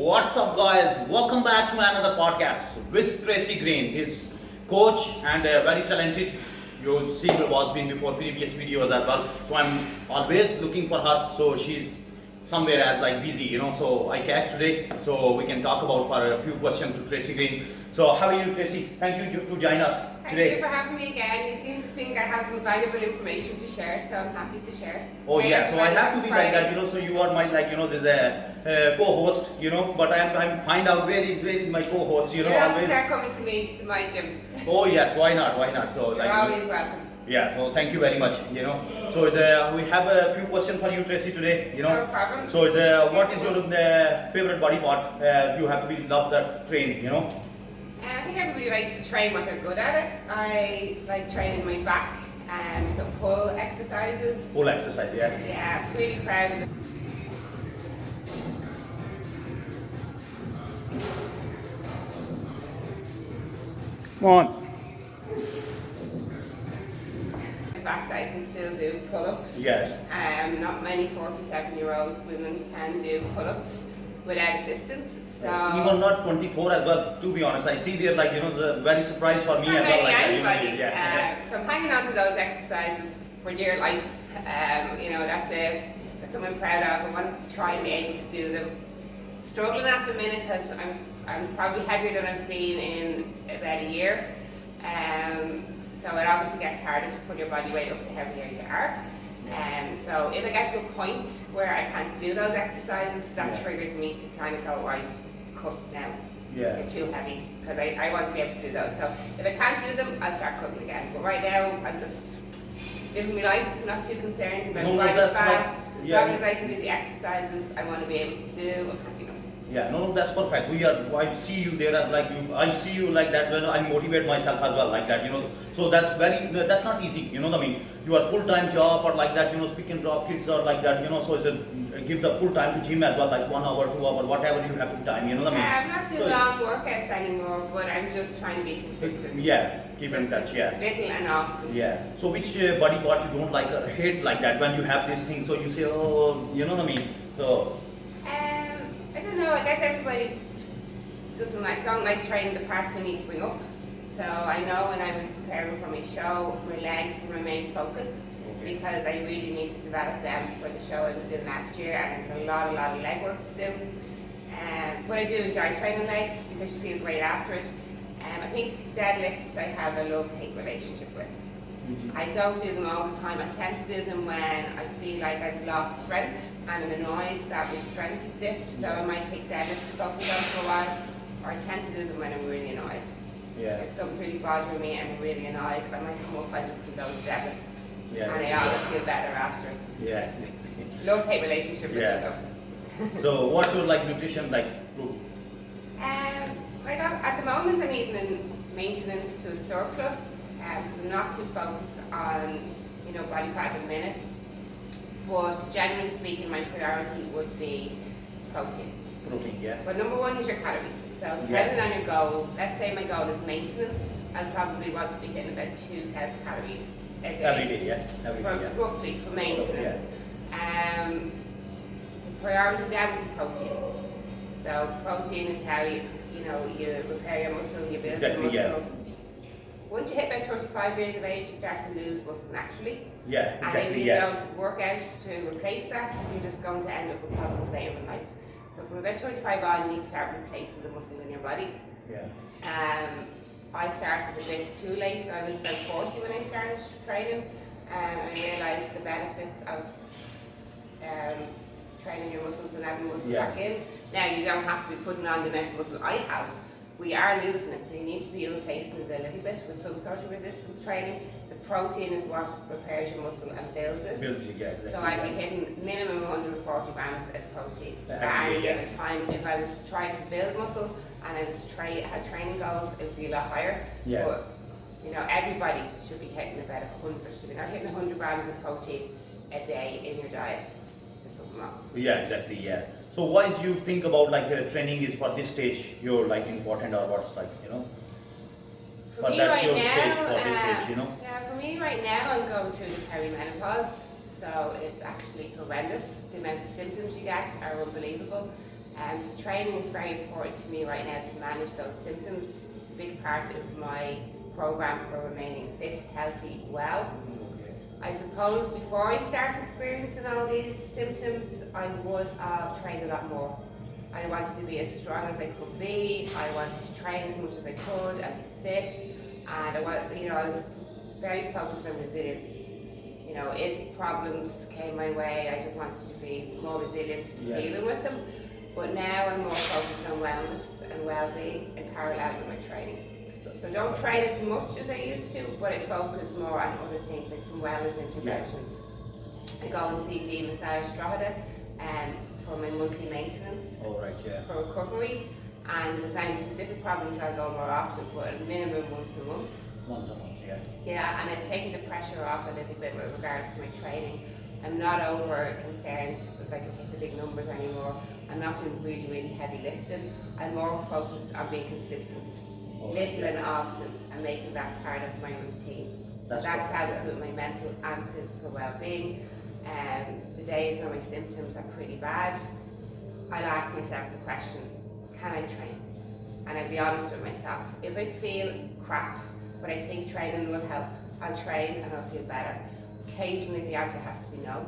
What's up, guys? Welcome back to another podcast with Tracy Green, his coach and very talented. You see, was been before previous videos as well. So I'm always looking for her. So she's somewhere as like busy, So I catch today, so we can talk about for a few questions to Tracy Green. So how are you, Tracy? Thank you to join us today. Thank you for having me again. You seem to think I have some valuable information to share, so I'm happy to share. Oh yeah, so I have to be like that, So you are my there's a co-host, But I'm find out where is my co-host, You have to start coming to me to my gym. Oh yes, why not? So you're always welcome. Yeah, so thank you very much, So we have a few questions for you, Tracy, today, No problem. So what is your favorite body part you have to be love that train, I think everybody likes to train what they're good at it. I like training my back and some pull exercises. Pull exercise, yes. Yeah, really proud of it. Come on. In fact, I can still do pull-ups. Yes. Not many 47-year-old women can do pull-ups without assistance. So even not 24 as well, to be honest. I see they're very surprised for me as well. Anybody. Yeah. So I'm hanging on to those exercises for dear life. That's something I'm proud of. I want to try and be able to do them. Struggling at the minute because I'm probably heavier than I've been in about a year. So it obviously gets harder to put your body weight up the heavier you are. So if I get to a point where I can't do those exercises, that triggers me to kind of go, right, cut now. Yeah. They're too heavy, because I want to be able to do those. So if I can't do them, I'll start cutting again. But right now, I'm just living my life, not too concerned about body fat. As long as I can do the exercises I want to be able to do, I'm happy enough. Yeah, no, that's perfect. I see you there as I see you like that when I motivate myself as well like that, So that's not easy, what I mean? You are full-time job or like that, speak and drop kids or like that, So it's give the full time to gym as well, like 1 hour, 2 hour, whatever you have to time, what I mean? I'm not too long workouts anymore, but I'm just trying to be consistent. Yeah, keep in touch, yeah. Little and often. Yeah. So which body part you don't like or hate like that when you have this thing? So you say, oh, you know what I mean? So. I don't know. I guess everybody don't like training the parts they need to bring up. So I know when I was preparing for my show, my legs were my main focus because I really need to develop them for the show I was doing last year, and I had a lot of leg work to do. But I do enjoy training legs because you feel great after it. I think deadlifts I have a love-hate relationship with. I don't do them all the time. I tend to do them when I feel like I've lost strength and I'm annoyed that my strength is dipped. So I might pick deadlifts to focus on for a while, or I tend to do them when I'm really annoyed. Yeah. If something's really bothering me and I'm really annoyed, I might come up and just do those deadlifts. Yeah. And I always feel better after it. Yeah. Love-hate relationship with it though. So what's your nutrition group? At the moment I'm eating in maintenance to a surplus. I'm not too focused on body fat at the minute, but generally speaking my priority would be protein. Protein, yeah. But number one is your calories. So depending on your goal, let's say my goal is maintenance, I'll probably want to be hitting about 2,000 calories a day. Every day, yeah. Roughly for maintenance. The priority then would be protein. So protein is how you repair your muscle, you build your muscle. Yeah. Once you hit about 35 years of age, you start to lose muscle naturally. Yeah, exactly. And if you don't work out to replace that, you're just going to end up with problems later in life. So from about 35 on, you need to start replacing the muscle in your body. Yeah. I started a bit too late. I was about 40 when I started training, and I realised the benefits of training your muscles and adding muscle back in. Now, you don't have to be putting on the amount of muscle I have. We are losing it, so you need to be replacing it a little bit with some sort of resistance training. The protein is what repairs your muscle and builds it. Exactly. So I'd be hitting minimum 140 grams of protein at any given time. If I was trying to build muscle and I was had training goals, it would be a lot higher. Yeah. But everybody should be hitting about 100. If you're not hitting 100 grams of protein a day in your diet, there's something wrong. Yeah, exactly. Yeah. So why do you think about training is for this stage you're important or what's For me right now, for me right now I'm going through the perimenopause, so it's actually horrendous. The amount of symptoms you get are unbelievable. So training is very important to me right now to manage those symptoms. It's a big part of my program for remaining fit, healthy, well. I suppose before I start experiencing all these symptoms, I would have trained a lot more. I wanted to be as strong as I could be. I wanted to train as much as I could and be fit. And I was very focused on resilience. If problems came my way, I just wanted to be more resilient to dealing with them. But now I'm more focused on wellness and well-being in parallel with my training. So I don't train as much as I used to, but I focus more on other things like some wellness interventions. I go and see D Massage Strada for my monthly maintenance for recovery. And if there's any specific problems, I'll go more often, but at minimum once a month. Once a month, yeah. Yeah, and I'm taking the pressure off a little bit with regards to my training. I'm not over concerned with like the big numbers anymore. I'm not doing really, really heavy lifting. I'm more focused on being consistent, little and often, and making that part of my routine. That helps with my mental and physical well-being. The days when my symptoms are pretty bad, I'll ask myself the question, can I train? And I'll be honest with myself. If I feel crap, but I think training will help, I'll train and I'll feel better. Occasionally the answer has to be no,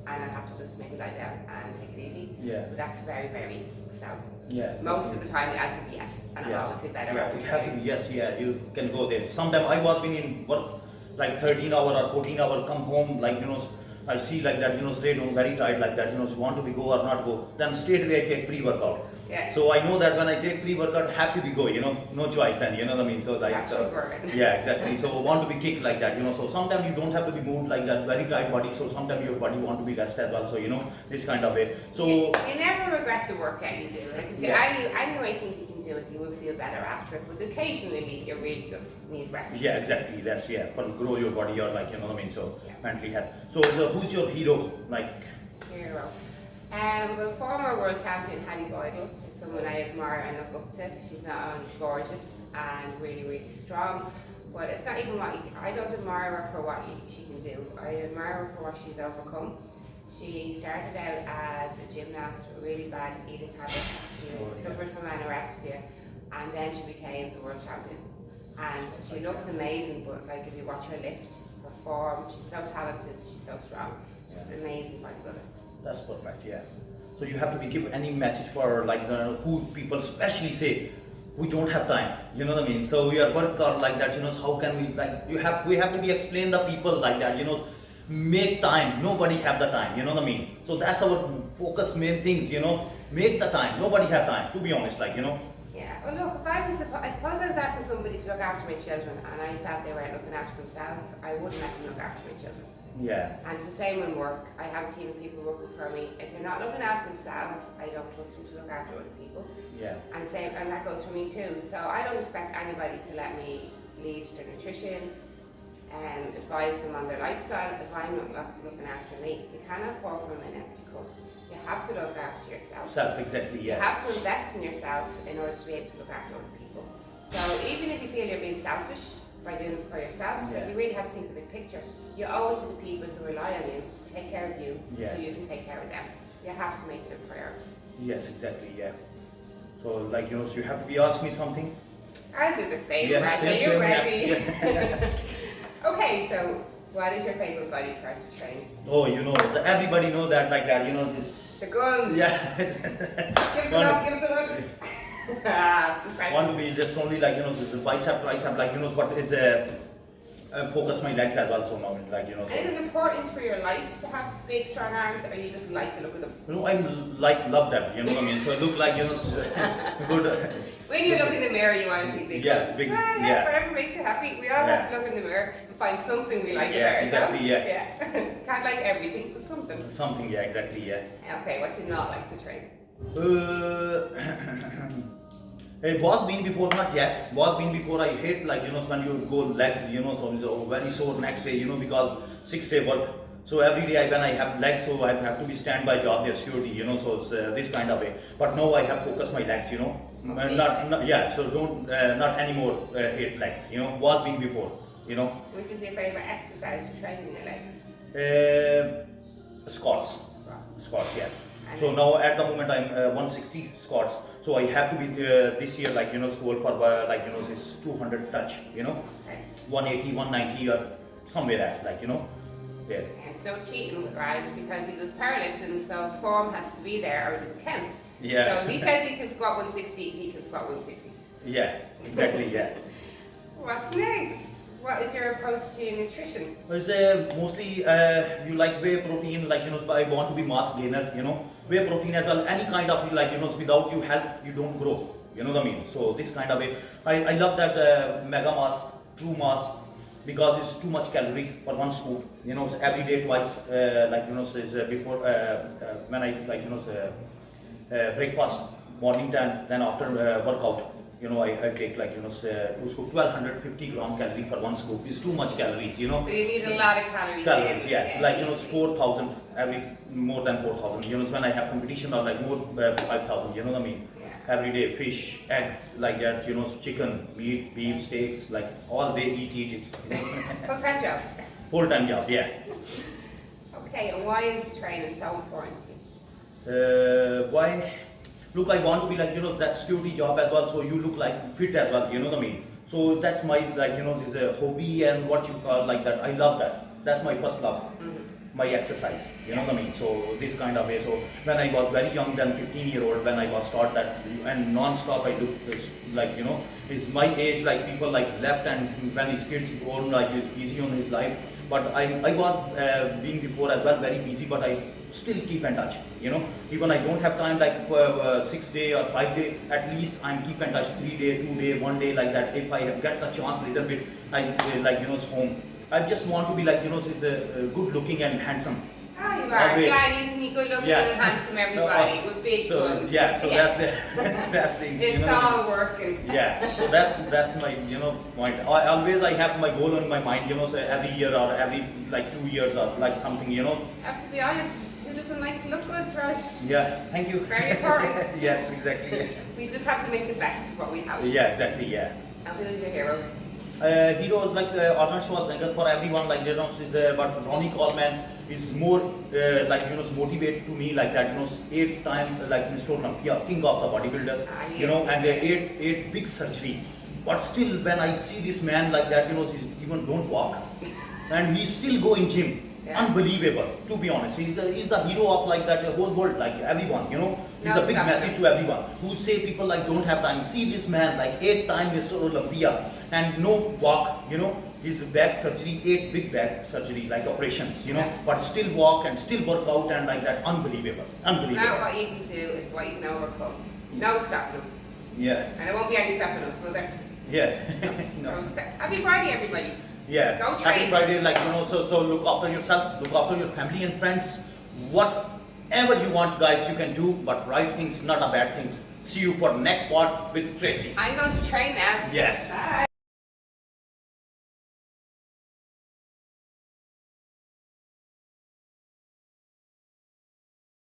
and I'll have to just maybe lie down and take it easy. But that's very, very seldom. Most of the time the answer is yes, and I'll always feel better. It has to be yes, you can go there. Sometimes I was being in work like 13 hour or 14 hour, come home like I see like that, straight home very tired like that, want to be go or not go. Then straight away I take pre-workout. So I know that when I take pre-workout, happy to go, no choice then, what I mean? So like, yeah, exactly. So want to be kicked like that, So sometimes you don't have to be moved like that, very tight body. So sometimes your body want to be rest as well. So this kind of way. So you never regret the workout you do. Like if you anyway think you can do it, you will feel better after it. But occasionally you really just need rest. Yeah, exactly. That's for grow your body or like what I mean. So mentally health. So who's your hero? Like hero. Well, former world champion Hattie Boydell is someone I admire and look up to. She's not only gorgeous and really, really strong, but it's not even I don't admire her for what she can do. I admire her for what she's overcome. She started out as a gymnast with really bad eating habits. She suffered from anorexia, and then she became the world champion. And she looks amazing, but like if you watch her lift, her form, she's so talented, she's so strong. She's an amazing bodybuilder. That's perfect, So you have to give any message for like who people especially say we don't have time, what I mean? So we are worked out like that, how can we like we have to be explain the people like that, make time. Nobody have the time, what I mean? So that's our focus main things, make the time. Nobody have time, to be honest, like Yeah, well look, I suppose I was asking somebody to look after my children and I felt they weren't looking after themselves, I wouldn't let them look after my children. And it's the same in work. I have a team of people working for me. If they're not looking after themselves, I don't trust them to look after other people. And that goes for me too. So I don't expect anybody to let me lead their nutrition and advise them on their lifestyle if I'm not looking after me. You cannot pour from an empty cup. You have to look after yourself. Exactly, You have to invest in yourself in order to be able to look after other people. So even if you feel you're being selfish by doing it for yourself, you really have to think of the big picture. You owe it to the people who rely on you to take care of you, so you can take care of them. You have to make it a priority. Yes, exactly, So like so you have to be asking me something. I'll do the same, Bradley. You're ready. Okay, so what is your favorite body part to train? Oh, everybody know that like that, this. The guns. Give it up. Want to be just only like the bicep, tricep, like but it's focus my legs as well. So now like And is it important for your life to have big, strong arms, or you just like the look of them? I love that. what I mean. So I look like good. When you look in the mirror, you want to see big. Yes, big. Whatever makes you happy. We all have to look in the mirror and find something we like about ourselves. Exactly. Can't like everything, but something. Something, exactly, Okay, what do you not like to train? It was been before, not yet. Was been before. I hate like when you go legs, so it's very sore next day, because 6-day work. So every day when I have legs, so I have to be standby job there, security, so it's this kind of way. But now I have focused my legs, So don't not anymore hate legs, Was been before, Which is your favorite exercise for training your legs? Squats. Squats, And So now at the moment I'm 160 squats. So I have to be this year like score for like this 200 touch. Okay. 180, 190 or somewhere else yeah. And so cheating with Raj because he does powerlifting, so form has to be there or it doesn't count. Yeah. So if he says he can squat 160, he can squat 160. Yeah, exactly, yeah. What's next? What is your approach to nutrition? It's mostly you like whey protein, like I want to be mass gainer, whey protein as well, any kind of like without you help you don't grow, you know what I mean? So this kind of way, I love that mega mass, true mass, because it's too much calories for one scoop, so every day twice, is before when I breakfast, morning time, then after workout. I take like 1250 gram calorie for one scoop. It's too much calories, So you need a lot of calories. Calories, yeah. Like 4,000 more than 4,000. When I have competition or like more 5,000. You know what I mean? Yeah. Every day, fish, eggs, like that. Chicken, meat, beef, steaks, like all day eat it. Full-time job. Full-time job, yeah. Okay, and why is training so important to you? Why? Look, I want to be like that security job as well, so you look like fit as well, you know what I mean? So that's my this hobby and what you call like that. I love that. That's my first love, my exercise, you know what I mean? So this kind of way. So when I was very young, then 15-year-old, when I was taught that and non-stop I do this, like it's my age, like people like left and when his kids grown, like he's busy on his life. But I was being before as well very busy, but I still keep in touch, even I don't have time like 6 day or 5 day, at least I'm keep in touch 3 day, 2 day, 1 day like that. If I get the chance little bit, I home. I just want to be like is good looking and handsome. Oh, you are. Always. Yeah, you need good looking and handsome everybody with big guns. Yeah, so that's the that's things. It's all working. Yeah, so that's my point. I have my goal in my mind, so every year or every like 2 years or like something, I have to be honest, who doesn't like to look good, Raj? Yeah, thank you. Very important. Yes, exactly. We just have to make the best of what we have. Yeah, exactly, yeah. And who's your hero? Heroes like Arnold Schwarzenegger for everyone, like but Ronnie Coleman is more motivated to me like that, 8-time like Mr. Olympia, king of the bodybuilder, and 8 big surgery. But still, when I see this man like that, he even don't walk, and he still go in gym. Yeah. Unbelievable, to be honest. He's the hero of like that whole world, like everyone, He's a big message to everyone who say people like don't have time. See this man like 8-time Mr. Olympia and no walk, his back surgery, 8 big back surgery, like operations, but still walk and still work out and like that. Unbelievable, unbelievable. It's not what you can do, it's what you can overcome. No stopping them. Yeah. And there won't be any stopping us, will there? Yeah. No. Happy Friday, everybody. Yeah. Go train. Happy Friday, like so look after yourself, look after your family and friends. Whatever you want, guys, you can do, but right things, not a bad things. See you for next part with Tracy. I'm going to train now. Yes. Bye.